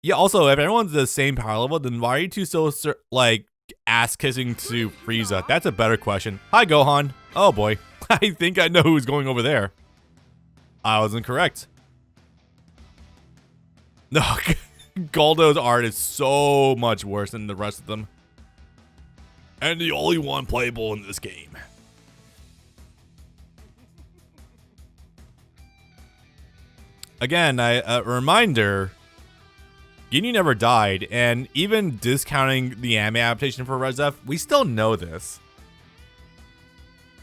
Yeah, also, if everyone's the same power level, then why are you two so, like, ass-kissing to Frieza? That's a better question. Hi, Gohan. Oh, boy. I think I know who's going over there. I was incorrect. No, Goldo's art is so much worse than the rest of them. And the only one playable in this game. Again, a reminder, Ginyu never died, and even discounting the anime adaptation for ResF, we still know this.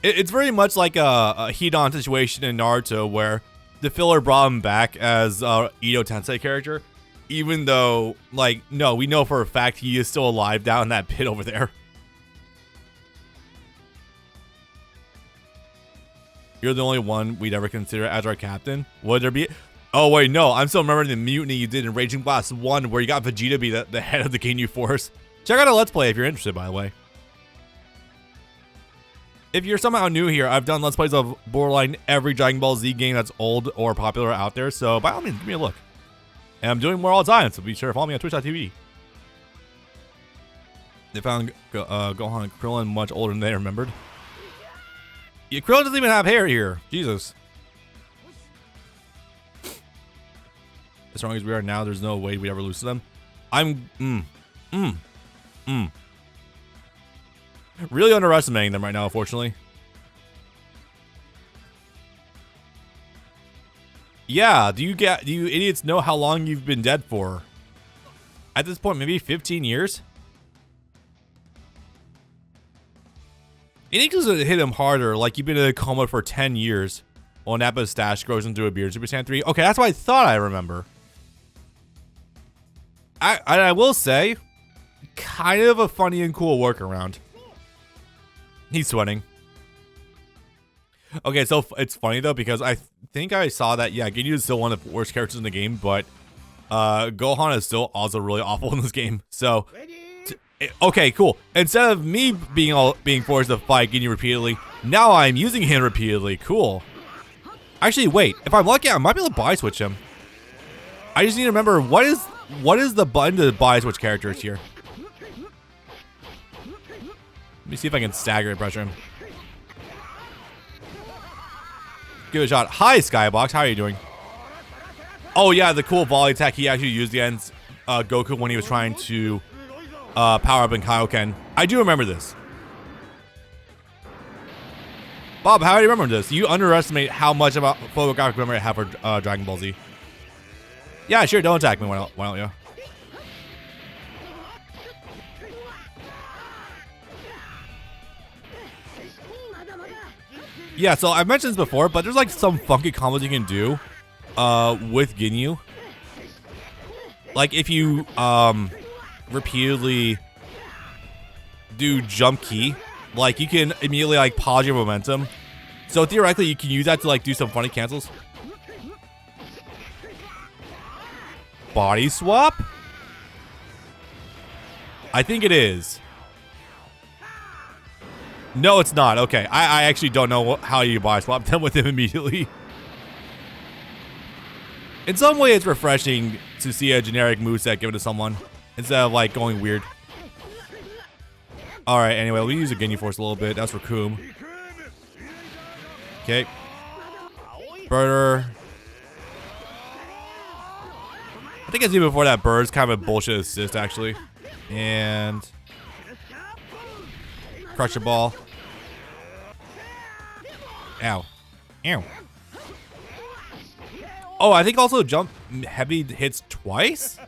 It's very much like a Hidan situation in Naruto, where the filler brought him back as Ito Tensei character, even though, like, no, we know for a fact he is still alive down in that pit over there. You're the only one we'd ever consider as our captain. Would there be? Oh, wait, no. I'm still remembering the mutiny you did in Raging Blast 1 where you got Vegeta to be the head of the Ginyu Force. Check out a Let's Play if you're interested, by the way. If you're somehow new here, I've done Let's Plays of borderline every Dragon Ball Z game that's old or popular out there, so by all means, give me a look. And I'm doing more all the time, so be sure to follow me on twitch.tv. They found Gohan and Krillin much older than they remembered. Yeah, Krillin doesn't even have hair here. Jesus. As strong as we are now, there's no way we'd ever lose to them. Really underestimating them right now, unfortunately. Yeah, do you idiots know how long you've been dead for? At this point, maybe 15 years? It needs to hit him harder, like you've been in a coma for 10 years. While Nappa's stash grows into a beard. Super Saiyan 3. Okay, that's what I thought I remember. I will say, kind of a funny and cool workaround. He's sweating. Okay, so it's funny though, because I think I saw that, yeah, Ginyu is still one of the worst characters in the game, but Gohan is still also really awful in this game. So, okay, cool. Instead of me being forced to fight Ginyu repeatedly, now I'm using him repeatedly. Cool. Actually, wait. If I'm lucky, I might be able to buy switch him. I just need to remember what is the button to buy switch characters here. Let me see if I can stagger and pressure him. Give it a shot. Hi, Skybox. How are you doing? Oh, yeah, the cool volley attack he actually used against Goku when he was trying to power up in Kaioken. I do remember this. Bob, how do you remember this? You underestimate how much about photographic memory I have for Dragon Ball Z. Yeah, sure. Don't attack me. Why don't you? Yeah, so I've mentioned this before, but there's like some funky combos you can do with Ginyu. Like if you repeatedly do jump key, like you can immediately like pause your momentum. So theoretically you can use that to like do some funny cancels. Body swap? I think it is. No, it's not. Okay, I actually don't know how you body swap them with him immediately. In some way, it's refreshing to see a generic moveset given to someone instead of like going weird. All right, anyway, we'll use a Ginyu Force a little bit. That's for Coom. Okay. Birder. I think it's even before that Bird's kind of a bullshit assist, actually. And Crusher Ball. Ow. Ow. Oh, I think also jump heavy hits twice?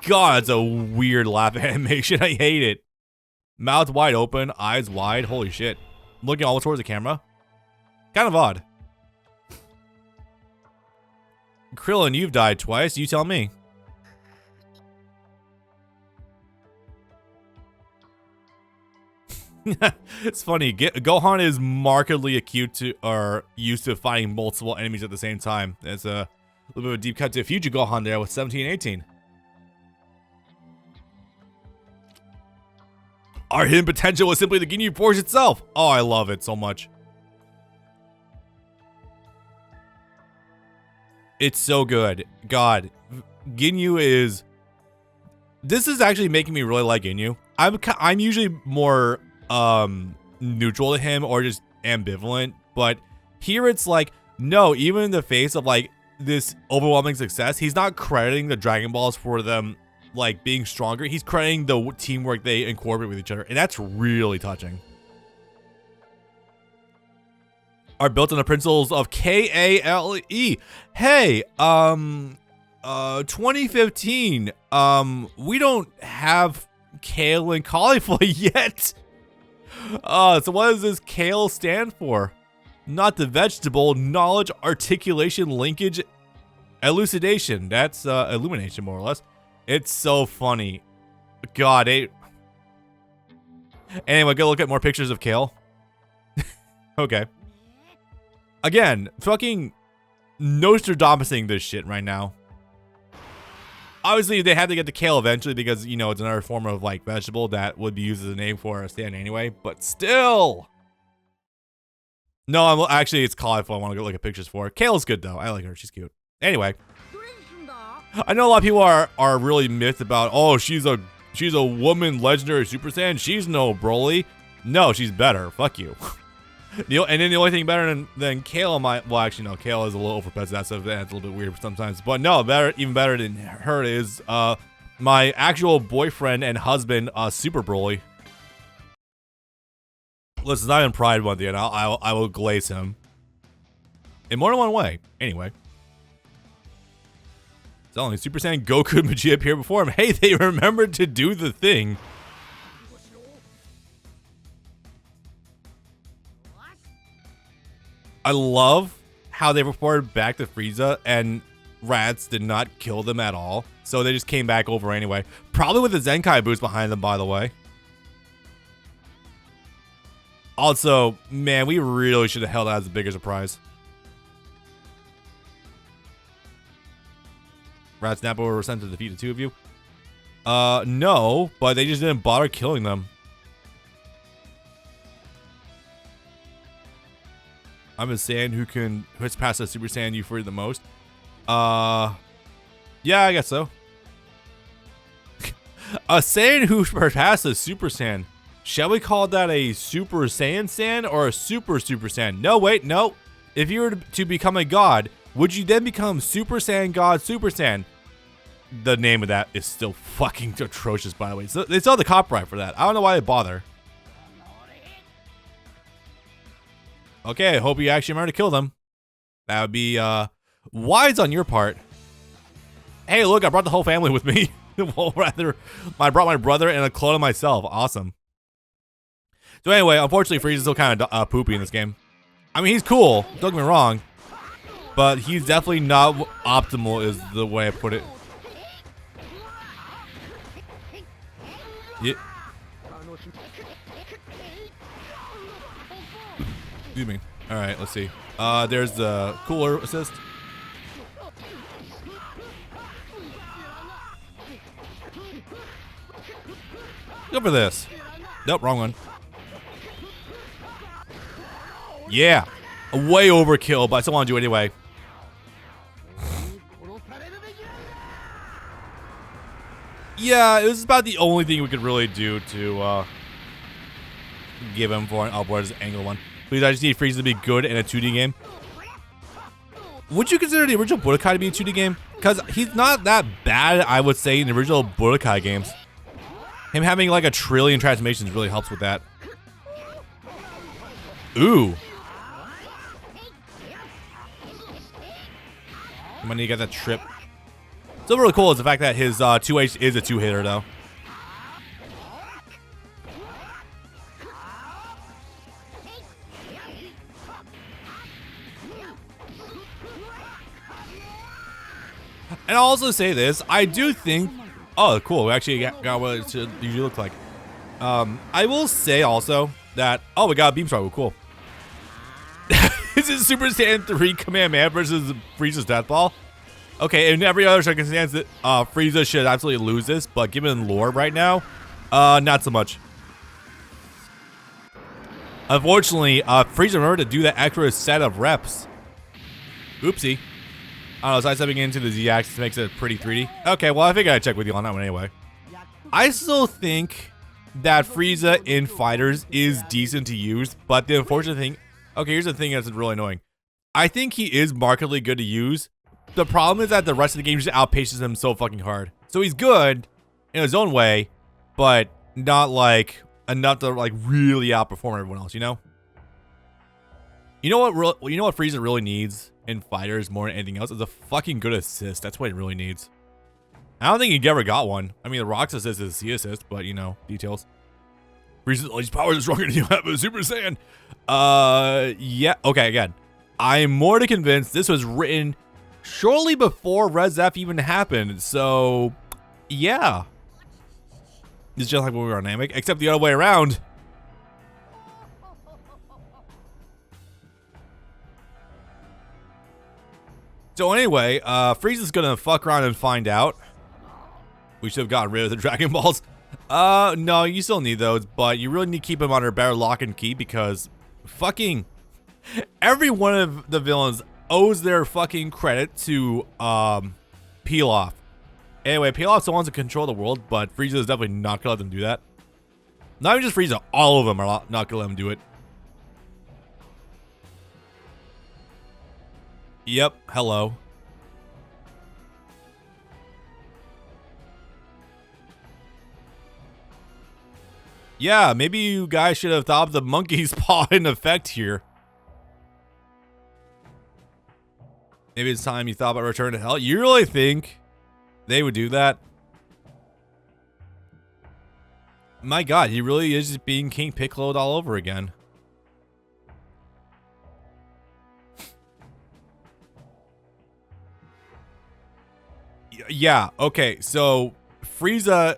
God, that's a weird laugh animation. I hate it. Mouth wide open, eyes wide. Holy shit. Looking all towards the camera. Kind of odd. Krillin, you've died twice. You tell me. It's funny. Gohan is markedly acute to, or used to fighting multiple enemies at the same time. It's a little bit of a deep cut to future Gohan there with 17 and 18. Our hidden potential was simply the Ginyu Force itself. Oh, I love it so much. It's so good. God, Ginyu is... This is actually making me really like Ginyu. I'm usually more neutral to him or just ambivalent, but here it's like, no, even in the face of like this overwhelming success, he's not crediting the Dragon Balls for them like being stronger. He's crediting the teamwork they incorporate with each other, and that's really touching. Are built on the principles of KALE. Hey, 2015. We don't have kale and cauliflower yet. So what does this kale stand for? Not the vegetable, knowledge, articulation, linkage, elucidation. That's illumination, more or less. It's so funny. God, Anyway, go look at more pictures of kale. Okay. Again, fucking Nostradamusing this shit right now. Obviously, they had to get the kale eventually because, you know, it's another form of, like, vegetable that would be used as a name for a stand anyway. But still. No, actually, it's cauliflower I want to go look at pictures for. Kale's good, though. I like her. She's cute. Anyway. I know a lot of people are really miffed about, oh, she's a woman legendary Super Saiyan. She's no Broly. No, she's better. Fuck you. And then the only thing better than Kale well, actually, no, Kale is a little overpowered. That's a little bit weird sometimes. But no, even better than her is my actual boyfriend and husband, Super Broly. Listen, not in Pride Month yet. I will glaze him in more than one way. Anyway, it's only Super Saiyan Goku and Vegeta appeared before him. Hey, they remembered to do the thing. I love how they reported back to Frieza and Rats did not kill them at all. So they just came back over anyway. Probably with the Zenkai boost behind them, by the way. Also, man, we really should have held that as a bigger surprise. Rats and Nappa were sent to defeat the two of you. No, but they just didn't bother killing them. I'm a Saiyan who hits past a Super Saiyan you fear the most. Yeah, I guess so. A Saiyan who surpassed a Super Saiyan. Shall we call that a Super Saiyan Saiyan or a Super Saiyan? No, wait, no. If you were to become a god, would you then become Super Saiyan God Super Saiyan? The name of that is still fucking atrocious, by the way. So they still have the copyright for that. I don't know why they bother. Okay, I hope you actually remember to kill them. That would be wise on your part. Hey, look, I brought the whole family with me. Well, rather, I brought my brother and a clone of myself. Awesome. So anyway, unfortunately, Frieza's still kind of poopy in this game. I mean, he's cool. Don't get me wrong. But he's definitely not optimal is the way I put it. Yeah. Excuse me. All right, let's see. There's the cooler assist. Go for this. Nope, wrong one. Yeah. Way overkill, but I still want to do it anyway. Yeah, it was about the only thing we could really do to give him for an upwards angle one. Please, I just need Frieza to be good in a 2D game. Would you consider the original Budokai to be a 2D game? Because he's not that bad, I would say, in the original Budokai games. Him having like 1 trillion transformations really helps with that. Ooh. I might need to get that trip. Still really cool is the fact that his 2H is a 2-hitter though. And I'll also say this, I do think, oh cool, we actually got what it should usually look like. I will say also that, oh, we got a Beam Strike, cool. This is Super Saiyan 3 Kamehameha versus Frieza's Death Ball. Okay, in every other circumstance, that Frieza should absolutely lose this, but given lore right now, not so much. Unfortunately, Frieza remembered to do that extra set of reps. Oopsie. I don't know, sidestepping into the Z-axis makes it pretty 3D. Okay, well, I figured I'd check with you on that one anyway. I still think that Frieza in FighterZ is decent to use, but the unfortunate thing... Okay, here's the thing that's really annoying. I think he is markedly good to use. The problem is that the rest of the game just outpaces him so fucking hard. So he's good in his own way, but not like enough to like really outperform everyone else, you know? You know what Frieza really needs in FighterZ more than anything else is a fucking good assist. That's what it really needs. I don't think he ever got one. I mean, the Rock's assist is a C assist, but you know, details. Frieza's powers are stronger than you have a Super Saiyan. Yeah, okay, again. I'm more than convinced this was written shortly before Res F even happened, so yeah. It's just like when we were on Namek, except the other way around. So anyway, Frieza's gonna fuck around and find out. We should have gotten rid of the Dragon Balls. No, you still need those, but you really need to keep them under better lock and key because fucking every one of the villains owes their fucking credit to Pilaf. Anyway, Pilaf's the ones that control the world, but Frieza is definitely not gonna let them do that. Not even just Frieza, all of them are not gonna let them do it. Yep, hello. Yeah, maybe you guys should have thought of the monkey's paw in effect here. Maybe it's time you thought about Return to Hell. You really think they would do that? My god, he really is just being King Piccolo'd all over again. Yeah, okay, so Frieza,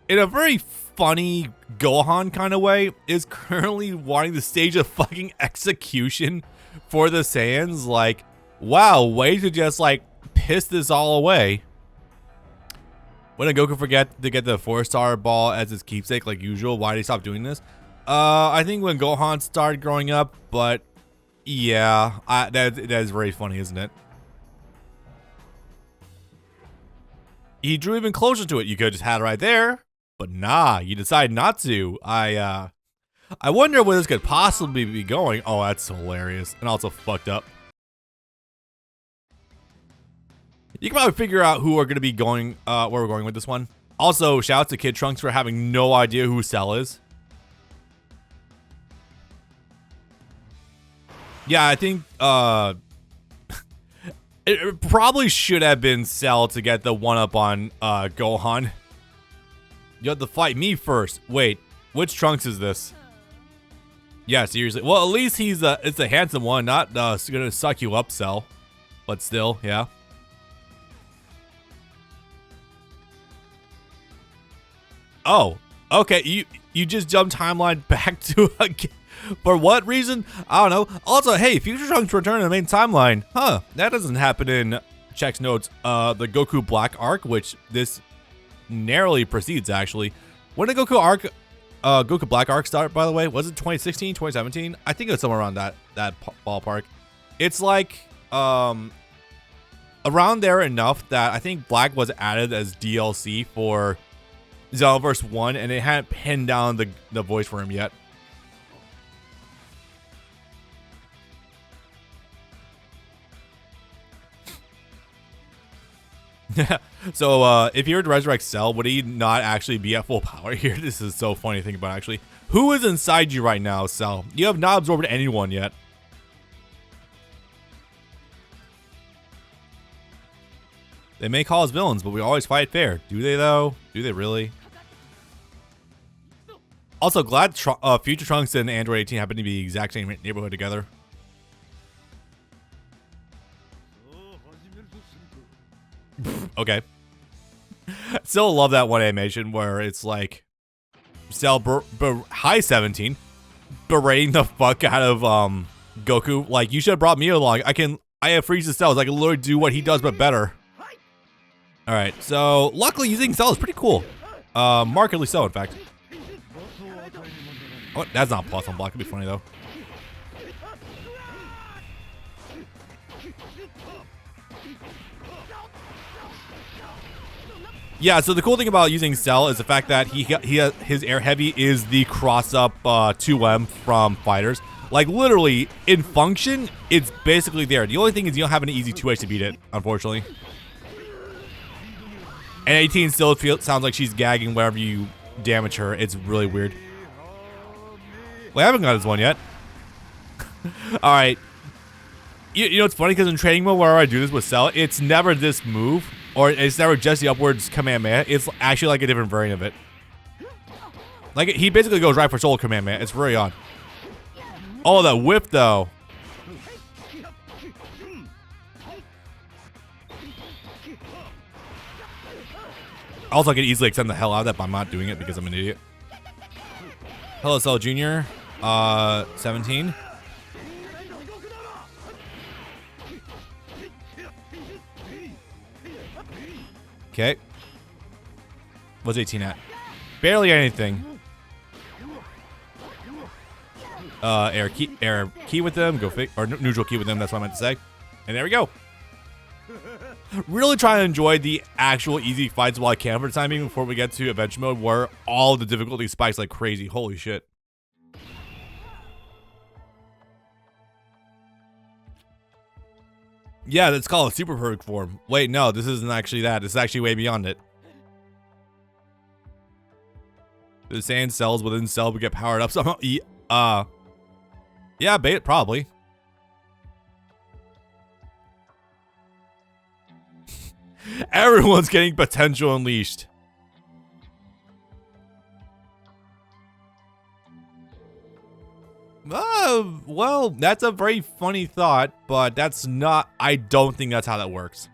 in a very funny Gohan kind of way, is currently wanting to stage a fucking execution for the Saiyans. Like, wow, way to just like piss this all away. When did Goku forget to get the 4-star ball as his keepsake like usual? Why did he stop doing this? I think when Gohan started growing up, but yeah, that is very funny, isn't it? He drew even closer to it. You could have just had it right there, but nah, you decided not to. I wonder where this could possibly be going. Oh, that's hilarious and also fucked up. You can probably figure out who are going to be going, where we're going with this one. Also, shout out to Kid Trunks for having no idea who Cell is. Yeah, I think, it probably should have been Cell to get the one-up on, Gohan. You have to fight me first. Wait, which Trunks is this? Yeah, seriously. Well, at least it's a handsome one, not, gonna suck you up, Cell. But still, yeah. Oh, okay. You just jumped timeline back to for what reason? I don't know. Also, hey, Future Trunks return to the main timeline. Huh? That doesn't happen in Check's notes. The Goku Black arc, which this narrowly precedes actually. When did Goku Black arc start? By the way, was it 2016, 2017? I think it was somewhere around that ballpark. It's like around there enough that I think Black was added as DLC for Xenoverse 1, and it hadn't pinned down the voice for him yet. So, if you were to resurrect Cell, would he not actually be at full power here? This is so funny to think about, actually. Who is inside you right now, Cell? You have not absorbed anyone yet. They may call us villains, but we always fight fair. Do they, though? Do they really? Also, glad Future Trunks and Android 18 happen to be the exact same neighborhood together. Okay. Still love that one animation where it's like Cell High 17 berating the fuck out of Goku. Like, you should have brought me along. I have Frieza's cells. I can literally do what he does but better. Alright, so luckily using Cell is pretty cool. Markedly so, in fact. Oh, that's not plus on block. It'd be funny though. Yeah, so the cool thing about using Cell is the fact that his air heavy is the cross up 2M from fighters. Like literally in function, it's basically there. The only thing is you don't have an easy 2H to beat it, unfortunately. And 18 still sounds like she's gagging whenever you damage her. It's really weird. Well, I haven't got this one yet. All right. You know, it's funny because in training mode where I do this with Cell, it's never this move. Or it's never just the upwards Kamehameha. It's actually like a different variant of it. Like, he basically goes right for Soul Kamehameha. It's very odd. Oh, that whip, though. Also, I could easily extend the hell out of that, but I'm not doing it because I'm an idiot. Hello, Cell Jr. 17. Okay. What's 18 at? Barely anything. Air key with them. Go fake or neutral key with them. That's what I meant to say. And there we go. Really trying to enjoy the actual easy fights while I can for the time being before we get to adventure mode where all the difficulty spikes like crazy. Holy shit. Yeah, that's called a super perfect form. Wait, no, this isn't actually that. This is actually way beyond it. The sand cells within Cell would get powered up somehow. Yeah, bait probably. Everyone's getting potential unleashed. Well, that's a very funny thought, but that's not, I don't think that's how that works.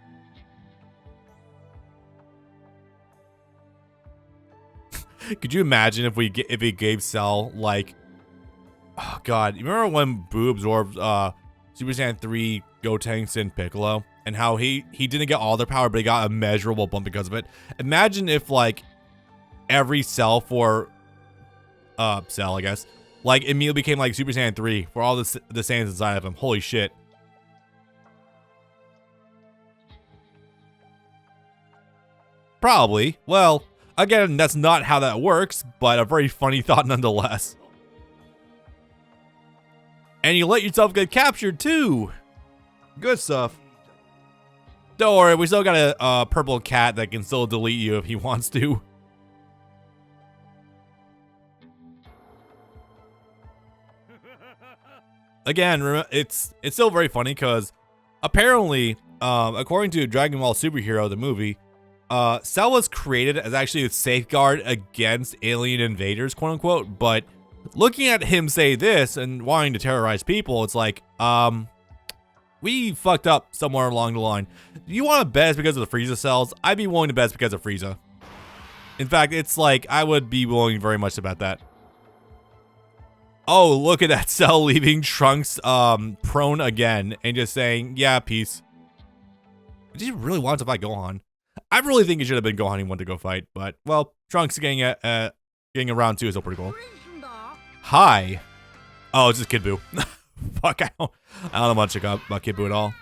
Could you imagine if we gave Cell like, oh god, you remember when Boo absorbed Super Saiyan 3 Gotenks and Piccolo and how he didn't get all their power but he got a measurable bump because of it? Imagine if like every cell for Cell, I guess, like immediately became like Super Saiyan 3 for all the Saiyans inside of him. Holy shit. Probably. Well, again, that's not how that works, but a very funny thought nonetheless. And you let yourself get captured too. Good stuff. Don't worry, we still got a purple cat that can still delete you if he wants to. Again, it's still very funny because apparently, according to Dragon Ball Superhero, the movie, Cell was created as actually a safeguard against alien invaders, quote unquote. But looking at him say this and wanting to terrorize people, it's like, we fucked up somewhere along the line. Do you want to bet it's because of the Frieza cells? I'd be willing to bet it's because of Frieza. In fact, it's like, I would be willing very much to bet that. Oh, look at that Cell leaving Trunks prone again and just saying, yeah, peace. Did you really want to fight Gohan? I really think it should have been Gohan he wanted to go fight, but, well, Trunks getting a round 2 is still pretty cool. Hi. Oh, it's just Kid Buu. Fuck, I don't know much about Kid Buu at all.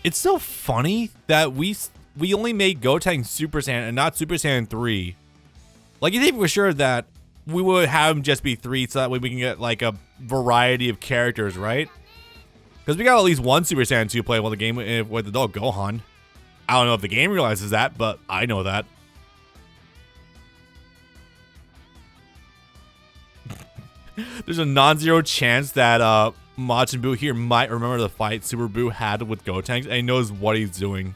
It's so funny that we only made Gotenks Super Saiyan and not Super Saiyan 3. Like, you think for sure that we would have him just be 3 so that way we can get, like, a variety of characters, right? Because we got at least one Super Saiyan 2 playable in the game with adult Gohan. I don't know if the game realizes that, but I know that. There's a non-zero chance that Majin Buu here might remember the fight Super Buu had with Gotenks and he knows what he's doing.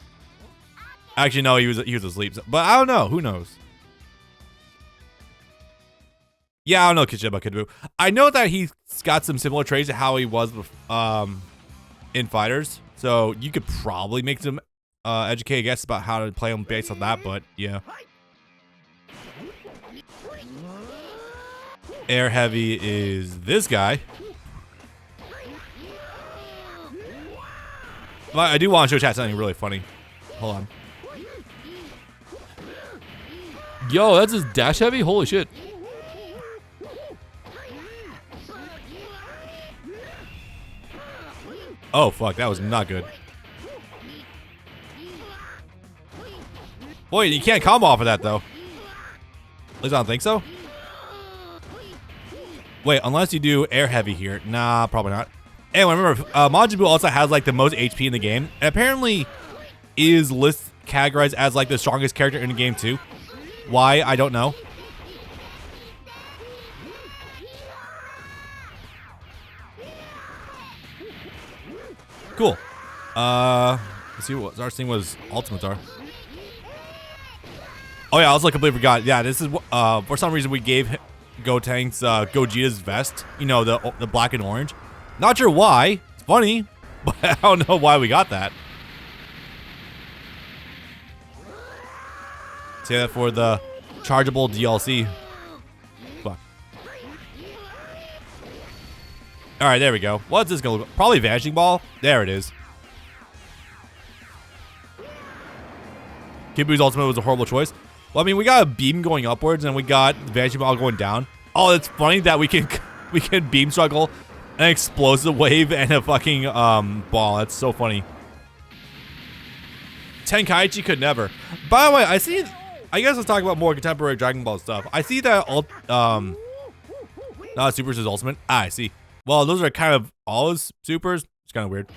Actually, no, he was asleep. But I don't know. Who knows? Yeah, I don't know about Kid Buu. I know that he's got some similar traits to how he was in FighterZ. So you could probably make some educated guess about how to play him based on that, but yeah. Air heavy is this guy. But I do want to show chat something really funny. Hold on. Yo, that's his dash heavy? Holy shit. Oh, fuck. That was not good. Boy, you can't combo off of that, though. At least I don't think so. Wait, unless you do air heavy here. Nah, probably not. Anyway, remember, Majin Buu also has, like, the most HP in the game. And apparently is categorized as, like, the strongest character in the game, too. Why? I don't know. Cool. Let's see what our thing was. Ultimates are. Oh yeah, I was like completely forgot. Yeah, this is for some reason we gave Gotenks Gogeta's vest. You know, the black and orange. Not sure why. It's funny, but I don't know why we got that. Say that for the chargeable DLC. Fuck. All right, there we go. What's this gonna look? Probably Vanishing Ball. There it is. Kibu's ultimate was a horrible choice. Well, I mean, we got a beam going upwards, and we got the Vanishing Ball going down. Oh, it's funny that we can beam struggle an explosive wave and a fucking ball. That's so funny. Tenkaichi could never. By the way, I guess let's talk about more contemporary Dragon Ball stuff. I see that Supers is ultimate. I see. Well, those are kind of all his supers. It's kind of weird.